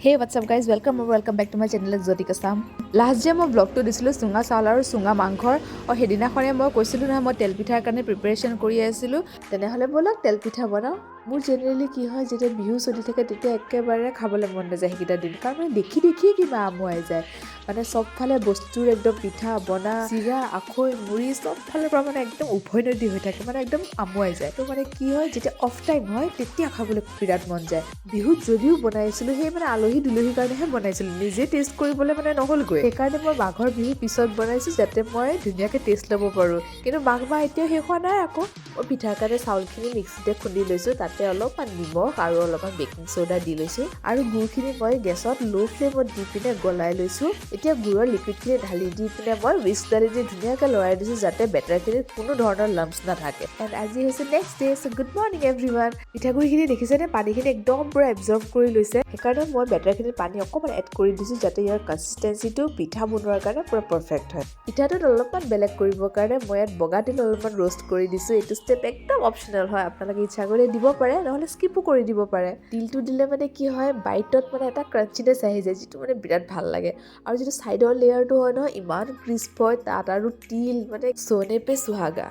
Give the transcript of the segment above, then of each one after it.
Hey, what's up guys? Welcome back to my channel Exotic Assam. Last day মই ব্লগটো দিছিলো চুঙা চাউল আৰু চুঙা মাংসৰ আৰু হেদিনাখনে মই কৈছিলো না মই তেল পিঠাৰ কাৰণে প্ৰিপাৰেচন কৰি আছিলো তেনেহলে বলক তেল পিঠা বনাও মোৰ জেনেৰেলি কি হয় যেতিয়া বিহু চলি থাকে তেতিয়া একেবাৰে খাবলৈ মন নাযায় সেইকেইটা দিন কাৰণ দেখি কিবা আমুৱাই যায় মানে সবফালে বস্তুৰ একদম পিঠা বনা চিৰা আখৈ মুড়ি সবফালৰ পৰা মানে একদম উভৈনদী হৈ থাকে মানে একদম আমুৱাই যায় তো মানে কি হয় যেতিয়া অফ টাইম হয় তেতিয়া খাবলৈ বিৰাট মন যায় বিহুত যদিও বনাইছিলো সেই মানে আলহী দুলহীৰ কাৰণেহে বনাইছিলো নিজে টেষ্ট কৰিবলৈ মানে নহলগৈ সেইকাৰণে মই মাঘৰ বিহু পিছত বনাইছো যাতে মই ধুনীয়াকৈ টেষ্ট ল'ব পাৰোঁ কিন্তু মাঘ মাহ এতিয়া শেষ হোৱা নাই আকৌ মই পিঠাৰ কাৰণে চাউলখিনি মিক্সিতে খুন্দি লৈছোঁ তাতে অলপমান নিমখ আৰু অলপমান বেকিং চ'ডা দি লৈছোঁ আৰু গুড়খিনি মই গেছত ল' ফ্লেমত দি পিনে গলাই লৈছোঁ এতিয়া গুড়ৰ লিকুইডখিনি ঢালি দি পিনে মই হুইস্ক ডালি দি ধুনীয়াকৈ লৰাই দিছোঁ যাতে বেটাৰখিনিত কোনো ধৰণৰ লাম্পছ নাথাকে এণ্ড আজি হৈছে নেক্সট ডে চ' গুড মৰ্ণিং এভৰিৱান পিঠাগুড়িখিনি দেখিছেনে পানীখিনি একদম পুৰা এবজৰ্ব কৰি লৈছে সেইকাৰণে মই বেটাৰখিনিত পানী অকণমান এড কৰি দিছোঁ যাতে ইয়াৰ কনচিষ্টেঞ্চিটো পিঠা বনোৱাৰ কাৰণে পুৰা পাৰফেক্ট হয় পিঠাটোত অলপমান বেলেগ কৰিবৰ কাৰণে মই ইয়াত বগা তিল অলপমান ৰোষ্ট কৰি দিছোঁ এইটো ষ্টেপ একদম অপশ্যনেল হয় আপোনালোকে ইচ্ছা কৰিলে দিব পাৰে নহ'লে স্কিপো কৰি দিব পাৰে তিলটো দিলে মানে কি হয় বাইটত মানে এটা ক্ৰাঞ্চিনেছ আহি যায় যিটো মানে বিৰাট ভাল লাগে আৰু যিটো ছাইডৰ লেয়াৰটো হয় নহয় ইমান ক্ৰিস্প হয় তাত আৰু তিল মানে সোনে পে সুহাগা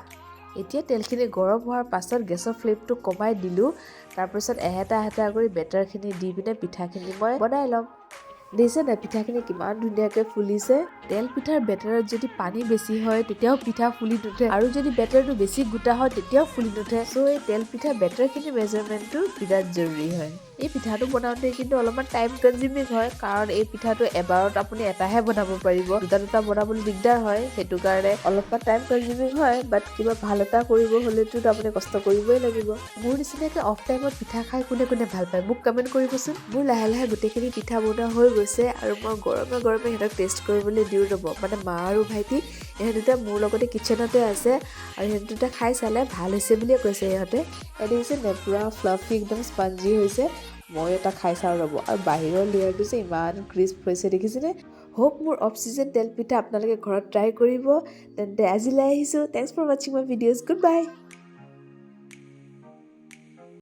এতিয়া তেলখিনি গৰম হোৱাৰ পাছত গেছৰ ফ্লেমটো কমাই দিলোঁ তাৰপিছত এহেটা কৰি বেটাৰখিনি দি পিনে পিঠাখিনি মই বনাই ল'ম দেখিছে নাই পিঠাখিনি কিমান ধুনীয়াকৈ ফুলিছে তেল পিঠাৰ বেটাৰত যদি পানী বেছি হয় তেতিয়াও পিঠা ফুলি নুঠে আৰু যদি বেটাৰটো বেছি গোটা হয় তেতিয়াও ফুলি নুঠে চ' এই তেল পিঠা বেটাৰখিনি মেজাৰমেণ্টটো বিৰাট জৰুৰী হয় এই পিঠাটো বনাওঁতে কিন্তু অলপমান টাইম কনজিউমিং হয় কাৰণ এই পিঠাটো এবাৰত আপুনি এটাহে বনাব পাৰিব দুটা বনাবলৈ দিগদাৰ হয় সেইটো কাৰণে অলপমান টাইম কনজিউমিং হয় বাট কিবা ভাল এটা কৰিব হ'লেতো আপুনি কষ্ট কৰিবই লাগিব মোৰ নিচিনাকৈ অফ টাইমত পিঠা খাই কোনে ভাল পায় মোক কমেণ্ট কৰিবচোন মোৰ লাহে গোটেইখিনি পিঠা বনোৱা হৈ গৈছে আৰু মই গৰমে সিহঁতক টেষ্ট কৰিবলৈ দিওঁ ৰ'ব মানে মা আৰু ভাইটি ইহঁত দুটা মোৰ লগতে কিটচেনতে আছে আৰু সিহঁত দুটা খাই চালে ভাল হৈছে বুলিয়ে কৈছে সিহঁতে দেখিছে নে পুৰা ফ্লাফি একদম স্পঞ্জি হৈছে মই এটা খাই চাওঁ ৰ'ব আৰু বাহিৰৰ লেয়াৰটো যে ইমান ক্ৰিস্প হৈছে দেখিছেনে হোপ মোৰ অফ চিজন তেল পিঠা আপোনালোকে ঘৰত ট্ৰাই কৰিব তেন্তে আজিলৈ আহিছোঁ থেংকছ ফৰ ৱাচিং মাই ভিডিঅ'জ গুড বাই